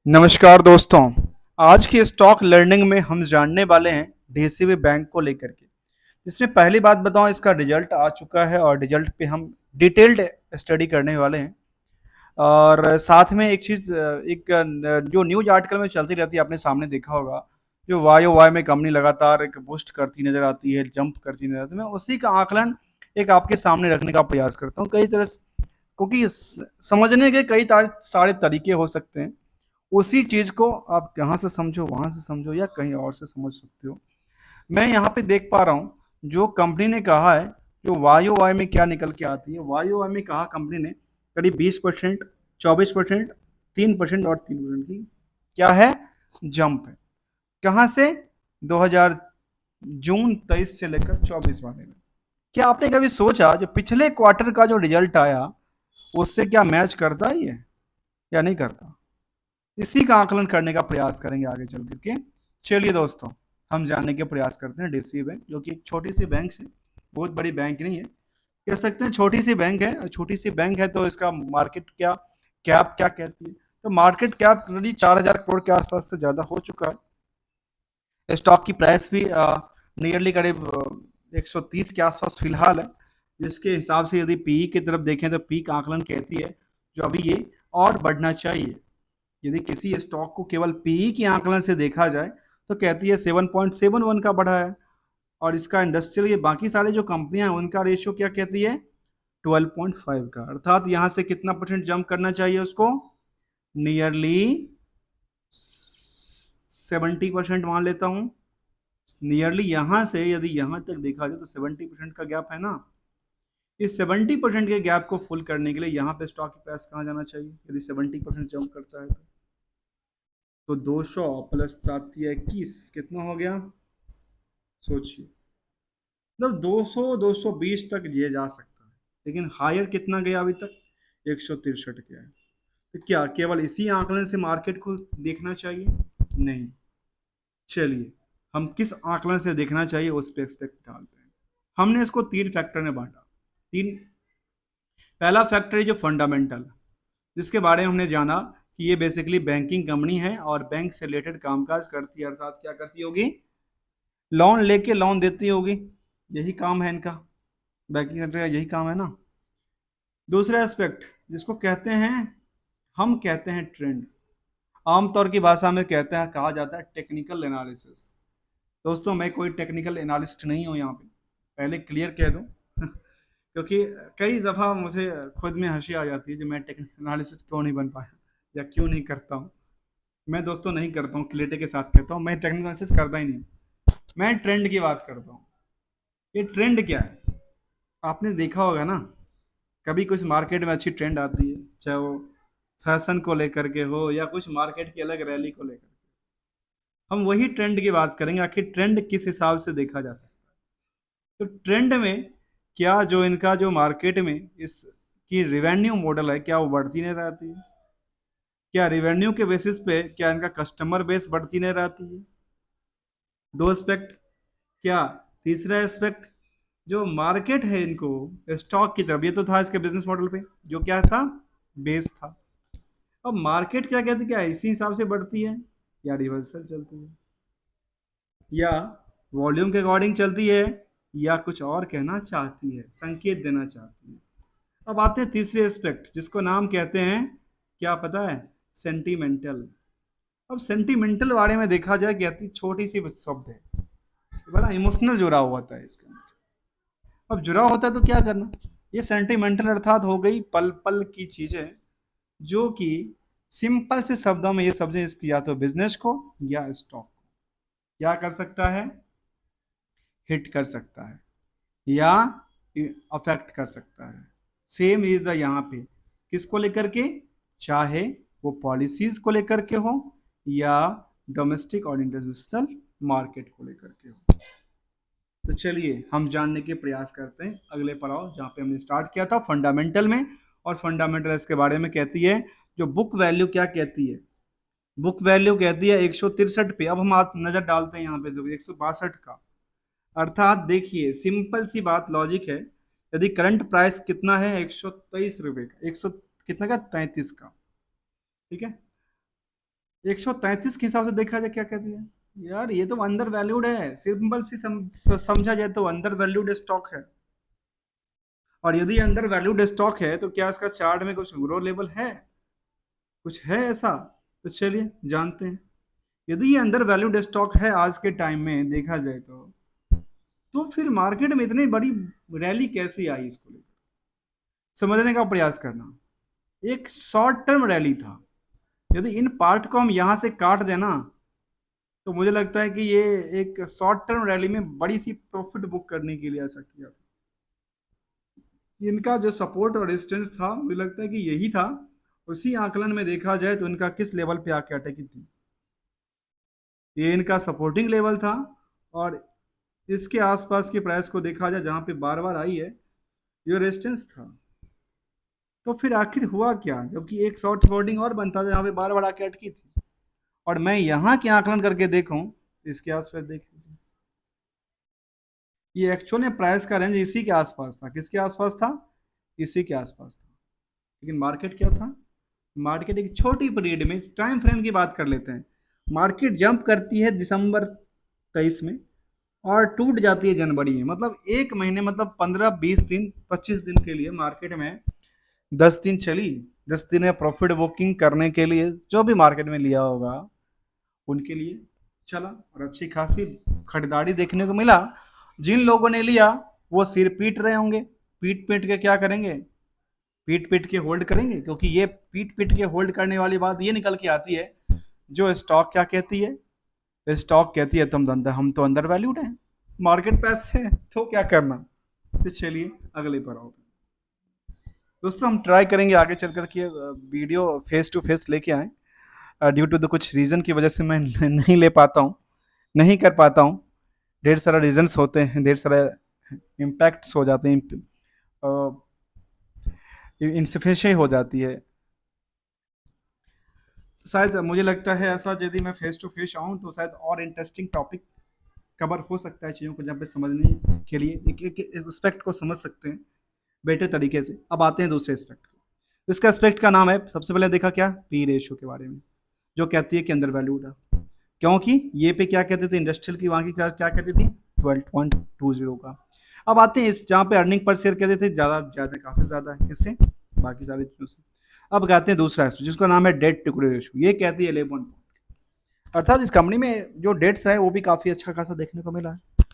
नमस्कार दोस्तों। आज की स्टॉक लर्निंग में हम जानने वाले हैं डीसीबी बैंक को लेकर के। इसमें पहली बात बताऊं, इसका रिजल्ट आ चुका है और रिजल्ट पे हम डिटेल्ड स्टडी करने वाले हैं। और साथ में एक चीज़, जो न्यूज आर्टिकल में चलती रहती है, आपने सामने देखा होगा, जो वाई ओ वाई में कंपनी लगातार एक बूस्ट करती नजर आती है, जंप करती नजर आती है। मैं उसी का आकलन एक आपके सामने रखने का प्रयास करता हूँ कई तरह से, क्योंकि समझने के कई सारे तरीके हो सकते हैं। उसी चीज़ को आप यहाँ से समझो, वहाँ से समझो, या कहीं और से समझ सकते हो। मैं यहाँ पे देख पा रहा हूँ जो कंपनी ने कहा है, जो वाई ओ वाई में क्या निकल के आती है। वाई ओ वाई में कहा कंपनी ने करीब 20%, 24%, 3% और 3% की क्या है, जंप है। कहाँ से? 2000 जून 23 से लेकर 24 वाले में। क्या आपने कभी सोचा जो पिछले क्वार्टर का जो रिजल्ट आया उससे क्या मैच करता ही है या नहीं करता? इसी का आकलन करने का प्रयास करेंगे आगे चल करके। चलिए दोस्तों, हम जानने के प्रयास करते हैं डीसीबी बैंक, जो कि एक छोटी सी बैंक है, बहुत बड़ी बैंक नहीं है, कह सकते हैं छोटी सी बैंक है। छोटी सी बैंक है तो इसका मार्केट क्या कैप क्या कहती है, तो मार्केट कैप करीब 4,000 करोड़ के आसपास से ज़्यादा हो चुका है। स्टॉक की प्राइस भी नियरली करीब 130 के आसपास फिलहाल है, जिसके हिसाब से यदि पीई की तरफ देखें तो पीक आकलन कहती है जो अभी ये और बढ़ना चाहिए। यदि किसी स्टॉक को केवल पीई के आंकलन से देखा जाए तो कहती है 7.71 का बढ़ा है, और इसका इंडस्ट्रियल, ये बाकी सारे जो कंपनियां हैं उनका रेशियो क्या कहती है, 12.5 का। अर्थात यहां से कितना परसेंट जंप करना चाहिए उसको, नियरली 70% मान लेता हूं। नियरली यहां से यदि यहां तक देखा जाए तो 70% का गैप है ना। इस 70% के गैप को फुल करने के लिए यहाँ पे स्टॉक की प्राइस कहाँ जाना चाहिए, यदि 70% जंप करता है तो 200 प्लस 7 या 21 कितना हो गया, सोचिए। मतलब 200 220 तक ये जा सकता है, लेकिन हायर कितना गया अभी तक, 163 गया है। तो क्या केवल इसी आंकलन से मार्केट को देखना चाहिए? नहीं। चलिए, हम किस आंकलन से देखना चाहिए उस पर एक्सपेक्ट डालते हैं। हमने इसको 3 फैक्टर में बांटा। तीन। पहला फैक्टर है जो फंडामेंटल, जिसके बारे में हमने जाना कि ये बेसिकली बैंकिंग कंपनी है और बैंक से रिलेटेड कामकाज करती है। अर्थात क्या करती होगी, लोन लेके लोन देती होगी, यही काम है इनका, बैंकिंग सेक्टर का यही काम है ना। दूसरा एस्पेक्ट जिसको कहते हैं, हम कहते हैं ट्रेंड, आमतौर की भाषा में कहते हैं, कहा जाता है टेक्निकल एनालिसिस। दोस्तों, मैं कोई टेक्निकल एनालिस्ट नहीं हूँ यहाँ पे, पहले क्लियर कह दूँ क्योंकि कई दफ़ा मुझे खुद में हंसी आ जाती है जो मैं टेक्निकल एनालिसिस क्यों नहीं बन पाया या क्यों नहीं करता हूँ। मैं दोस्तों नहीं करता हूँ, क्लियरिटी के साथ कहता हूँ, मैं टेक्निकल एनालिसिस करता ही नहीं। मैं ट्रेंड की बात करता हूँ। ये ट्रेंड क्या है, आपने देखा होगा ना, कभी कुछ मार्केट में अच्छी ट्रेंड आती है, चाहे वो फैशन को लेकर के हो या कुछ मार्केट की अलग रैली को लेकर, हम वही ट्रेंड की बात करेंगे, आखिर ट्रेंड किस हिसाब से देखा जा सकता है। तो ट्रेंड में क्या, जो इनका जो मार्केट में इसकी रिवेन्यू मॉडल है, क्या वो बढ़ती नहीं रहती है? क्या रिवेन्यू के बेसिस पे क्या इनका कस्टमर बेस बढ़ती नहीं रहती है? दो एस्पेक्ट। क्या तीसरा एस्पेक्ट, जो मार्केट है इनको स्टॉक की तरफ, ये तो था इसके बिजनेस मॉडल पे जो क्या था, बेस था। अब मार्केट क्या कहती है, क्या इसी हिसाब से बढ़ती है या रिवर्सल चलती है, या वॉल्यूम के अकॉर्डिंग चलती है, या कुछ और कहना चाहती है, संकेत देना चाहती है? अब आते हैं तीसरे एस्पेक्ट जिसको नाम कहते हैं, क्या पता है, सेंटिमेंटल। अब सेंटिमेंटल बारे में देखा जाए, कहती छोटी सी शब्द है, बड़ा इमोशनल जुड़ा हुआ था इसके अंदर। अब जुड़ा होता है तो क्या करना, ये सेंटिमेंटल अर्थात हो गई पल पल की चीजें, जो कि सिंपल से शब्दों में ये समझें, इसकी या तो बिजनेस को या स्टॉक को क्या कर सकता है, हिट कर सकता है या अफेक्ट कर सकता है। सेम इज द यहाँ पे किसको लेकर के, चाहे वो पॉलिसीज को लेकर के हो या डोमेस्टिक और इंटरनेशनल मार्केट को लेकर के हो। तो चलिए हम जानने के प्रयास करते हैं अगले पड़ाव जहाँ पे हमने स्टार्ट किया था, फंडामेंटल में। और फंडामेंटल इसके बारे में कहती है, जो बुक वैल्यू क्या कहती है, बुक वैल्यू कहती है 163 पे। अब हम नजर डालते हैं यहाँ पे जो 162 का, अर्थात देखिए सिंपल सी बात, लॉजिक है। यदि करंट प्राइस कितना है, 123 रुपए का, 100 कितना का, 33 का, ठीक है। 133 के हिसाब से देखा जाए क्या कहती है यार, ये तो अंडर वैल्यूड है, सिंपल सी समझा जाए तो अंडर वैल्यूड स्टॉक है। और यदि अंडर वैल्यूड स्टॉक है तो क्या इसका चार्ट में कुछ ग्रो लेवल है, कुछ है ऐसा? तो चलिए जानते हैं। यदि ये अंडर वैल्यूड स्टॉक है आज के टाइम में देखा जाए तो फिर मार्केट में इतनी बड़ी रैली कैसे आई, इसको लेकर समझने का प्रयास करना। एक शॉर्ट टर्म रैली था, यदि इन पार्ट को हम यहां से काट देना तो मुझे लगता है कि ये एक शॉर्ट टर्म रैली में बड़ी सी प्रॉफिट बुक करने के लिए ऐसा किया था। इनका जो सपोर्ट और रेजिस्टेंस था मुझे लगता है कि यही था। उसी आकलन में देखा जाए तो इनका किस लेवल पे आके अटकी थी, ये इनका सपोर्टिंग लेवल था। और इसके आसपास के प्राइस को देखा जाए जहां पे बार बार आई है, ये रेजिस्टेंस था। तो फिर आखिर हुआ क्या, जबकि एक शॉर्ट होल्डिंग और बनता था जहाँ पे बार बार आके अटकी थी। और मैं यहाँ के आकलन करके देखूं, इसके आसपास देख लीजिए, ये एक्चुअल में प्राइस का रेंज इसी के आसपास था। किसके आसपास था? इसी के आसपास था। लेकिन मार्केट क्या था, मार्केट एक छोटी पीरियड में, टाइम फ्रेम की बात कर लेते हैं, मार्केट जंप करती है दिसंबर 23 में और टूट जाती है जनवरी में। मतलब एक महीने, मतलब 15 20 दिन 25 दिन के लिए मार्केट में 10 दिन चली। 10 दिन में प्रॉफिट बुकिंग करने के लिए जो भी मार्केट में लिया होगा उनके लिए चला और अच्छी खासी खरीदारी देखने को मिला। जिन लोगों ने लिया वो सिर पीट रहे होंगे, पीट पीट के क्या करेंगे, पीट पीट के होल्ड करेंगे, क्योंकि ये पीट पीट के होल्ड करने वाली बात ये निकल के आती है। जो स्टॉक क्या कहती है, स्टॉक कहती है हम तो अंडर वैल्यूड हैं, मार्केट पैसे है तो क्या करना। तो चलिए अगले पर आओ दोस्तों, हम ट्राई करेंगे आगे चल कर के वीडियो फेस टू फेस लेके आए। ड्यू टू द कुछ रीज़न की वजह से मैं नहीं ले पाता हूँ, नहीं कर पाता हूँ। ढेर सारा रीजंस होते हैं, ढेर सारे इम्पैक्ट्स हो जाते हैं, इंसफिशियंसी हो जाती है। शायद मुझे लगता है ऐसा, यदि मैं फेस टू फेस आऊँ तो शायद और इंटरेस्टिंग टॉपिक कवर हो सकता है, चीज़ों को जब पे समझने के लिए एक एक एस्पेक्ट को समझ सकते हैं बेटर तरीके से। अब आते हैं दूसरे एस्पेक्ट को। इसका एस्पेक्ट का नाम है, सबसे पहले देखा क्या, पी रेशियो के बारे में, जो कहती है कि अंडर वैल्यूड है। क्योंकि ये पे क्या कहते थे, इंडस्ट्रियल की, वहाँ की क्या कहती थी, 12.20 का। अब आते हैं इस जहाँ पे अर्निंग पर शेयर कहते थे ज़्यादा ज़्यादा, काफ़ी ज़्यादा है किससे, बाकी सारी चीज़ों से। अब कहते हैं दूसरा एस्पेक्ट जिसका नाम है डेट टू रेशियो, ये कहती है 11, अर्थात इस कंपनी में जो डेट्स है वो भी काफ़ी अच्छा खासा देखने को मिला है।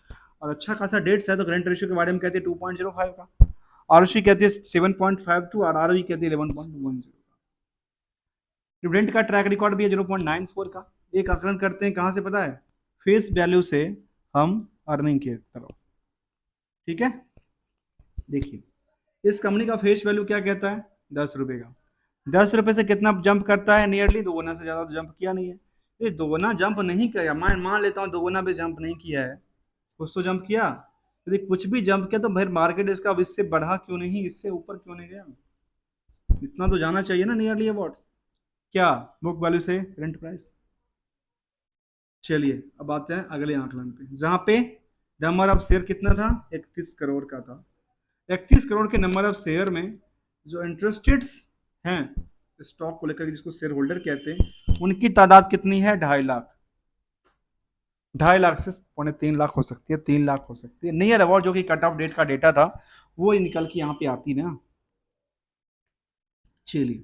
और अच्छा खासा डेट्स है तो करंट रेशियो के बारे में कहती है 2.05 का, आरओसी कहती है 7.52 और आरओई कहती है 11.10 का। डिविडेंड का ट्रैक रिकॉर्ड भी है 0.94 का। एक आकलन करते हैं कहाँ से पता है, फेस वैल्यू से हम अर्निंग के तरफ। ठीक है, देखिए इस कंपनी का फेस वैल्यू क्या कहता है, 10 रुपये का। 10 रुपये से कितना जंप करता है, नियरली दोगुना से ज़्यादा तो जंप किया नहीं है। ये दोगुना जंप नहीं किया, मैं मान लेता हूँ दोगुना भी जंप नहीं किया है, कुछ तो जंप किया। यदि कुछ भी जंप किया तो भाई मार्केट इसका अब इससे बढ़ा क्यों नहीं, इससे ऊपर क्यों नहीं गया, इतना तो जाना चाहिए ना नियरली अबाउट क्या, बुक वैल्यू से करंट प्राइस। चलिए अब आते हैं अगले आंकलन पे, जहाँ पे नंबर ऑफ शेयर कितना था, 31 करोड़ का था। 31 करोड़ के नंबर ऑफ शेयर में जो इंटरेस्टेड हैं स्टॉक को लेकर, जिसको शेयर होल्डर कहते हैं, उनकी तादाद कितनी है, 2.5 लाख। 2.5 लाख से 2.5 3 लाख हो सकती है, 3 लाख हो सकती है, नियर अबाउट जो कि कट ऑफ डेट का डेटा था वो निकल के यहाँ पे आती ना। चलिए,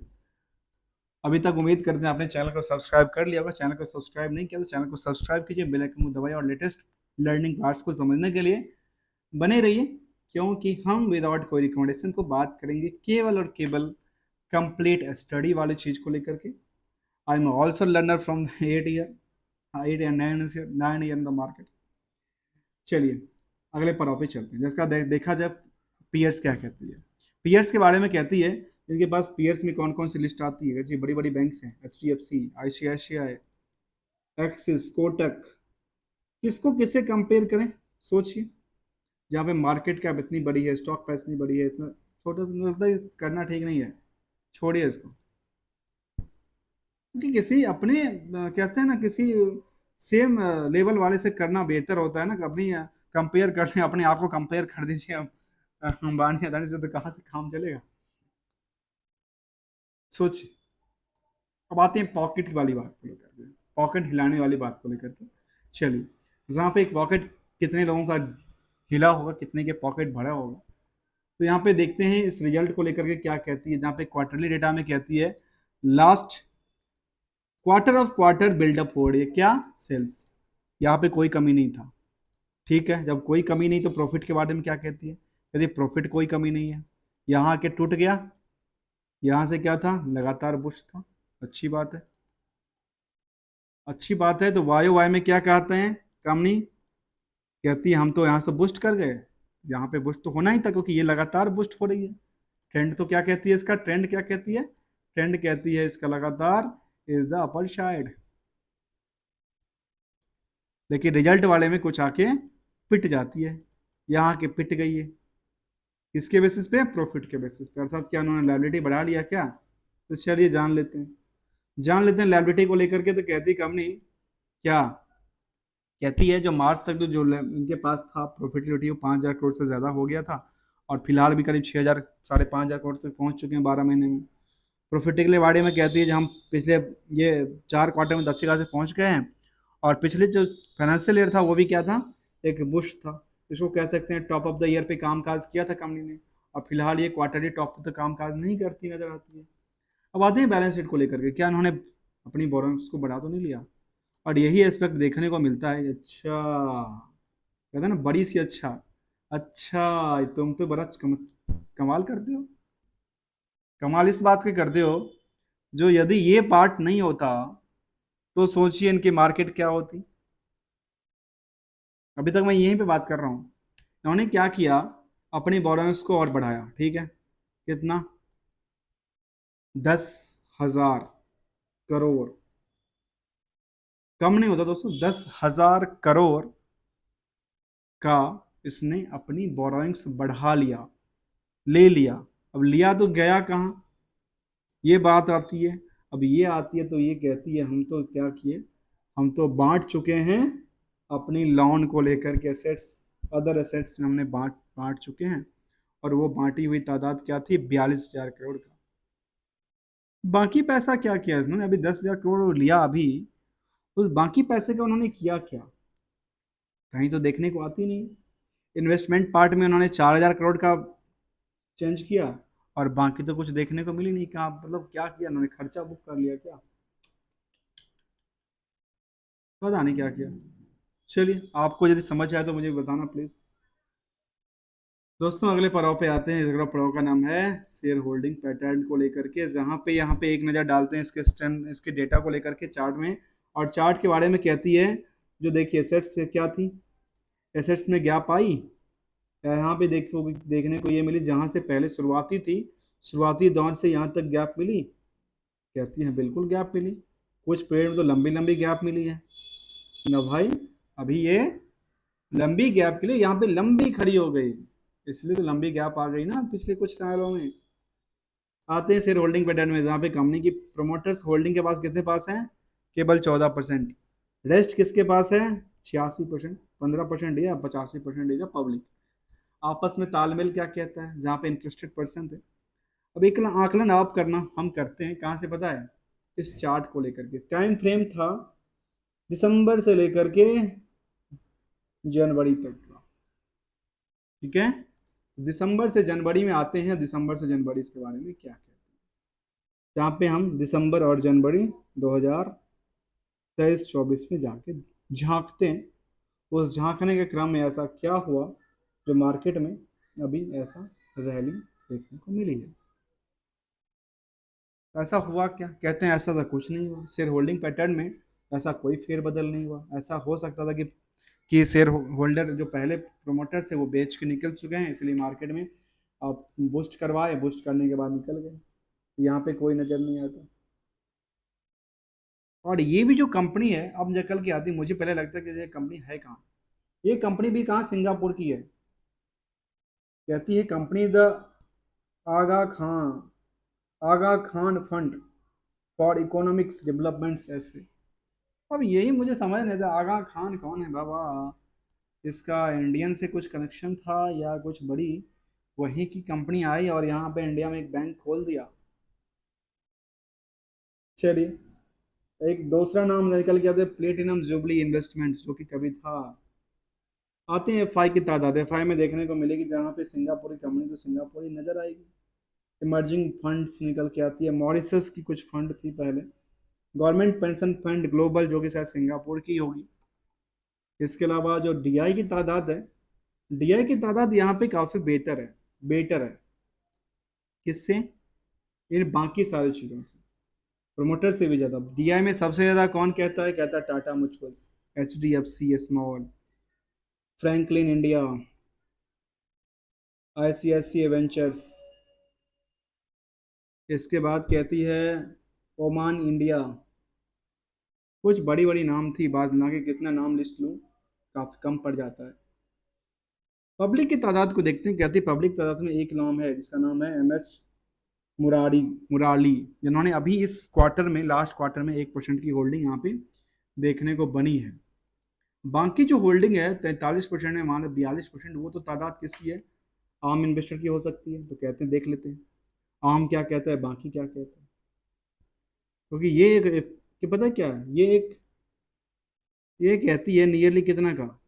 अभी तक उम्मीद करते हैं आपने चैनल को सब्सक्राइब कर लिया होगा। चैनल को सब्सक्राइब नहीं किया तो चैनल को सब्सक्राइब कीजिए, बेल आइकन को दबाइए और लेटेस्ट लर्निंग पार्ट्स को समझने के लिए बने रहिए। क्योंकि हम विदाउट कोई रिकमेंडेशन को बात करेंगे केवल और केवल कंप्लीट स्टडी वाली चीज़ को लेकर के। I am also learner from 8 year, 8 या 9 ईयर इन द मार्केट। चलिए अगले पड़ाव पे चलते हैं, जिसका देखा जाए पीयर्स क्या कहती है। पीयर्स के बारे में कहती है, इनके पास पीयर्स में कौन कौन सी लिस्ट आती है जी, बड़ी बड़ी बैंक्स हैं, HDFC, ICICI, एक्सिस, कोटक। किसको किससे कंपेयर करें, सोचिए। जहाँ पे मार्केट कैप इतनी बड़ी है, स्टॉक प्राइस इतनी बड़ी है, इतना छोटा सा लगता है करना ठीक नहीं है, छोड़िए इसको। क्योंकि किसी अपने कहते हैं ना, किसी सेम लेवल वाले से करना बेहतर होता है ना। अपनी कंपेयर कर लें, अपने आप को कंपेयर कर दीजिए अब अंबानी अदानी से, तो कहाँ से काम चलेगा, सोचिए। अब आते हैं पॉकेट वाली बात को लेकर, पॉकेट हिलाने वाली बात को लेकर के। चलिए, जहाँ पे एक पॉकेट कितने लोगों का हिला होगा, कितने के पॉकेट भरा होगा, तो यहाँ पे देखते हैं इस रिजल्ट को लेकर के क्या कहती है। जहाँ पे क्वार्टरली डेटा में कहती है last quarter of quarter buildup हो रही है क्या, सेल्स। यहाँ पे कोई कमी नहीं था, ठीक है। जब कोई कमी नहीं तो प्रॉफिट के बारे में क्या कहती है, यदि प्रॉफिट कोई कमी नहीं है, यहाँ आके टूट गया, यहाँ से क्या था, लगातार बुश था, अच्छी बात है, अच्छी बात है। तो वाई वाई में क्या कहते हैं, कंपनी कहती है हम तो यहाँ से बुस्ट कर गए, यहाँ पे बुस्ट तो होना ही था क्योंकि ये लगातार बुस्ट हो रही है। ट्रेंड तो क्या कहती है इसका, ट्रेंड क्या कहती है, ट्रेंड कहती है इसका लगातार इज द अपर साइड। लेकिन रिजल्ट वाले में कुछ आके पिट जाती है, यहाँ आके पिट गई है, किसके बेसिस पे, प्रॉफिट के बेसिस पे। अर्थात क्या उन्होंने लायबिलिटी बढ़ा लिया क्या, तो चलिए जान लेते हैं, जान लेते हैं लायबिलिटी को लेकर के। तो कहती कंपनी क्या कहती है, जो मार्च तक जो इनके पास था प्रॉफिटेबिलिटी वो 5,000 करोड़ से ज़्यादा हो गया था, और फिलहाल भी करीब 6,000 5,500 करोड़ तक पहुंच चुके हैं 12 महीने में। प्रॉफिट के बारे में कहती है जो हम पिछले ये 4 क्वार्टर में अच्छी खासे पहुंच गए हैं, और पिछले जो फाइनेंशियल ईयर था वो भी क्या था, एक बुश था, इसको कह सकते हैं टॉप ऑफ द ईयर पे कामकाज किया था कंपनी ने, और फिलहाल ये क्वार्टरली टॉप ऑफ द कामकाज नहीं करती नजर आती है। अब आते हैं बैलेंस शीट को लेकर के, क्या उन्होंने अपनी बोरोइंग्स को बढ़ा तो नहीं लिया, और यही एस्पेक्ट देखने को मिलता है। अच्छा, कहते हैं ना बड़ी सी अच्छा, अच्छा तुम तो बड़ा कमाल करते हो, कमाल इस बात के करते हो, जो यदि ये पार्ट नहीं होता तो सोचिए इनकी मार्केट क्या होती। अभी तक मैं यहीं पे बात कर रहा हूँ, इन्होंने क्या किया, अपनी बोरोइंग्स को और बढ़ाया, ठीक है, कितना, 10,000 करोड़, कम नहीं होता दोस्तों, 10,000 करोड़ का इसने अपनी बोरोइंग्स बढ़ा लिया, ले लिया। अब लिया तो गया कहाँ, ये बात आती है। अब ये आती है तो ये कहती है हम तो क्या किए, हम तो बांट चुके हैं अपनी लोन को लेकर के, एसेट्स, अदर एसेट्स में हमने बांट बांट चुके हैं, और वो बांटी हुई तादाद क्या थी, 42,000 करोड़ का। बाकी पैसा क्या किया इसने, अभी 10,000 करोड़ लिया अभी, उस बाकी पैसे का उन्होंने किया क्या, कहीं तो देखने को आती नहीं। इन्वेस्टमेंट पार्ट में उन्होंने 4,000 करोड़ का चेंज किया, और बाकी तो कुछ देखने को मिली नहीं, कहाँ मतलब क्या किया उन्होंने, खर्चा बुक कर लिया क्या, पता नहीं क्या किया। चलिए, आपको यदि समझ आए तो मुझे बताना प्लीज। दोस्तों, अगले पड़ाव पे आते हैं। अगला पड़ाव का नाम है शेयर होल्डिंग पैटर्न को लेकर के, जहाँ पे यहाँ पे एक नज़र डालते हैं इसके स्ट्रेंथ, इसके डेटा को लेकर के चार्ट में, और चार्ट के बारे में कहती है, जो देखिए एसेट्स क्या थी, एसेट्स में गैप आई, यहाँ पे देखो देखने को ये मिली, जहाँ से पहले शुरुआती थी, शुरुआती दौर से यहाँ तक गैप मिली, कहती है बिल्कुल गैप मिली, कुछ पीरियड में तो लंबी लंबी गैप मिली है ना भाई। अभी ये लंबी गैप के लिए यहाँ पे लंबी खड़ी हो गई, इसलिए तो लंबी गैप आ गई ना पिछले कुछ सालों में। आते हैं शेयर होल्डिंग पैटर्न में, जहाँ पे कंपनी की प्रोमोटर्स होल्डिंग के पास कितने पास है, केवल 14%, रेस्ट किसके पास है, 86%, 15% या 85% है पब्लिक। आपस में तालमेल क्या कहता है, जहाँ पे इंटरेस्टेड पर्सन थे। अब एक आकलन आप करना, हम करते हैं कहाँ से पता है, इस चार्ट को लेकर के। टाइम फ्रेम था दिसंबर से लेकर के जनवरी तक का, ठीक है। दिसंबर से जनवरी में आते हैं, दिसंबर से जनवरी इसके बारे में क्या कहते हैं, जहाँ पे हम दिसंबर और जनवरी 2023-24 में जाके झांकते हैं। उस झांकने के क्रम में ऐसा क्या हुआ जो मार्केट में अभी ऐसा रैली देखने को मिली है। ऐसा हुआ क्या, कहते हैं ऐसा था कुछ नहीं हुआ, शेयर होल्डिंग पैटर्न में ऐसा कोई फेरबदल नहीं हुआ। ऐसा हो सकता था कि शेयर होल्डर जो पहले प्रोमोटर थे वो बेच के निकल चुके हैं, इसलिए मार्केट में आप बूस्ट करवाए, बूस्ट करने के बाद निकल गए, यहाँ पे कोई नजर नहीं आता। और ये भी जो कंपनी है अब निकल के आती, मुझे पहले लगता है कि ये कंपनी है कहाँ, ये कंपनी भी कहाँ, सिंगापुर की है। कहती है company the Aga Khan, Aga Khan fund for economics developments ऐसे। अब यही मुझे समझ नहीं था, आगा खान कौन है बाबा, इसका इंडियन से कुछ कनेक्शन था या कुछ बड़ी वहीं की कंपनी आई और यहाँ पे इंडिया में एक बैंक खोल दिया। चलिए, एक दूसरा नाम निकल के आता है प्लेटिनम जुबली इन्वेस्टमेंट्स, जो कि कभी था। आते हैं एफआई की तादाद, एफआई में देखने को मिलेगी जहाँ पे सिंगापुर की कंपनी तो सिंगापुर ही नजर आएगी। इमर्जिंग फंड्स निकल के आती है, मॉरिशस की कुछ फंड थी पहले, गवर्नमेंट पेंशन फंड ग्लोबल जो कि शायद सिंगापुर की होगी। इसके अलावा जो डीआई की तादाद है, डीआई की तादाद यहाँ पे काफी बेटर है। किससे? इन बाकी सारी चीजों से, प्रोमोटर से भी ज्यादा डीआई में सबसे ज्यादा कौन कहता है? कहता है Tata mutuals, HDFC small, Franklin India, ICICI ventures. इसके बाद कहती है ओमान इंडिया। कुछ बड़ी बड़ी नाम थी, बाद में आगे कितना नाम लिस्ट लूँ, काफी कम पड़ जाता है। पब्लिक की तादाद को देखते हैं, कहती है पब्लिक तादाद में एक नाम है जिसका नाम है एमएस मुरारी मुराली, जिन्होंने अभी इस क्वार्टर में, लास्ट क्वार्टर में 1% की होल्डिंग यहाँ पे देखने को बनी है। बाकी जो होल्डिंग है 43% है, मान लो 42%, वो तो तादाद किसकी है? आम इन्वेस्टर की हो सकती है। तो कहते हैं देख लेते हैं आम क्या कहता है, बाकी क्या कहता है। क्योंकि ये कि पता है क्या है? ये कहती है नियरली कितना का,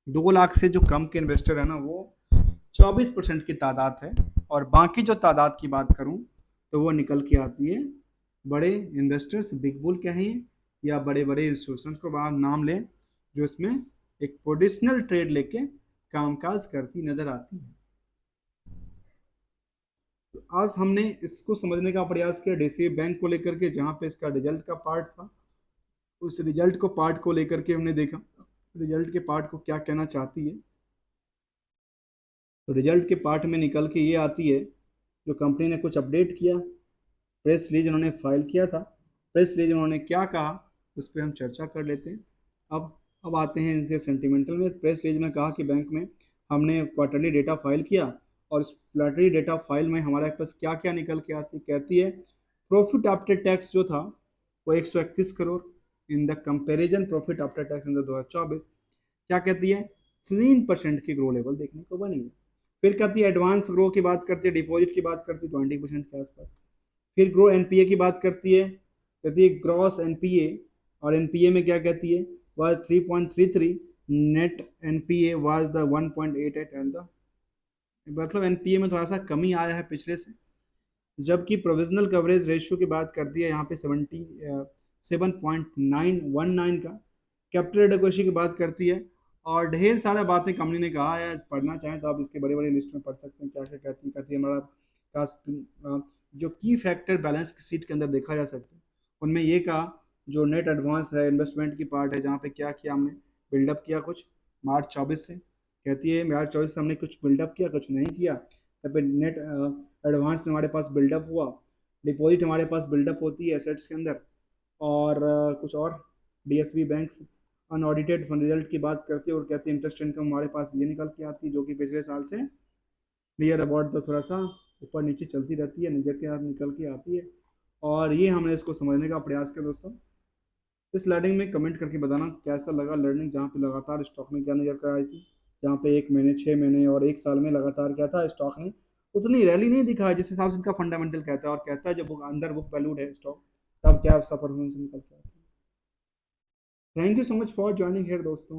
2 लाख से जो कम के इन्वेस्टर है ना, वो 24% की तादाद है। और बाकी जो तादाद की बात करूं तो वो निकल के आती है बड़े इन्वेस्टर्स, बिग बुल कहें या बड़े बड़े इंस्टीट्यूशन को बाहर नाम लें, जो इसमें एक पोजिशनल ट्रेड लेके कामकाज करती नजर आती है। तो आज हमने इसको समझने का प्रयास किया डीसीबी बैंक को लेकर के, जहाँ पे इसका रिजल्ट का पार्ट था। उस रिजल्ट को पार्ट को लेकर के हमने देखा रिजल्ट के पार्ट को क्या कहना चाहती है। तो रिजल्ट के पार्ट में निकल के ये आती है, जो कंपनी ने कुछ अपडेट किया, प्रेस रिलीज उन्होंने फाइल किया था, प्रेस रिलीज उन्होंने क्या कहा उस पर हम चर्चा कर लेते हैं। अब आते हैं इनके सेंटिमेंटल में। प्रेस रिलीज में कहा कि बैंक में हमने क्वार्टरली डेटा फाइल किया, और इस क्वार्टरली डेटा फाइल में हमारे पास क्या क्या निकल के आती, कहती है प्रॉफिट आफ्टर टैक्स जो था वो 131 crore in the comparison profit after tax in 2024। क्या कहती है? 3% की ग्रो लेवल देखने को बनी है। फिर कहती है एडवांस ग्रो की बात करती है, डिपॉजिट की बात करती है 20% के आसपास। फिर ग्रो एनपीए की बात करती है, कहती है ग्रॉस एनपीए, और एनपीए में क्या कहती है? Was 3.33, net NPA was the 1.88 and the, मतलब एनपीए में थोड़ा सा कमी आया है पिछले से। जबकि प्रोविजनल कवरेज रेशियो की बात करती है यहाँ पे 7.919 का। कैपिटल एडिक्वेसी की बात करती है, और ढेर सारा बातें कंपनी ने कहा है। पढ़ना चाहें तो आप इसके बड़े बड़े लिस्ट में पढ़ सकते हैं क्या क्या कहती है हमारा जो की फैक्टर बैलेंस शीट के अंदर देखा जा सकता है। उनमें ये कहा जो नेट एडवांस है, इन्वेस्टमेंट की पार्ट है, जहाँ पे क्या किया हमने, बिल्डअप किया कुछ मार्च 24 से। कहती है मार्च 24 से हमने कुछ बिल्डअप किया, कुछ नहीं किया। तब पे नेट एडवांस हमारे पास बिल्डअप हुआ, डिपॉजिट हमारे पास बिल्डअप होती है एसेट्स के अंदर, और कुछ और DSB banks unaudited fund result की बात करती है, और कहती है इंटरेस्ट इनकम हमारे पास ये निकल के आती है, जो कि पिछले साल से नियर अबाउट तो थोड़ा सा ऊपर नीचे चलती रहती है, निकल के निकल के आती है। और ये हमने इसको समझने का प्रयास किया दोस्तों। इस लर्निंग में कमेंट करके बताना कैसा लगा लर्निंग, जहाँ पे लगातार स्टॉक में क्या नजर कर आई थी, जहाँ पे 1 महीने, 6 महीने और 1 साल में लगातार क्या था, स्टॉक ने उतनी रैली नहीं दिखा है जिस हिसाब से इनका फंडामेंटल कहता है, और कहता है जब बुक अंदर बुक वैल्यूड है स्टॉक, तब क्या सब परफॉर्मेंस निकल के आता है। Thank you so much for joining here दोस्तों।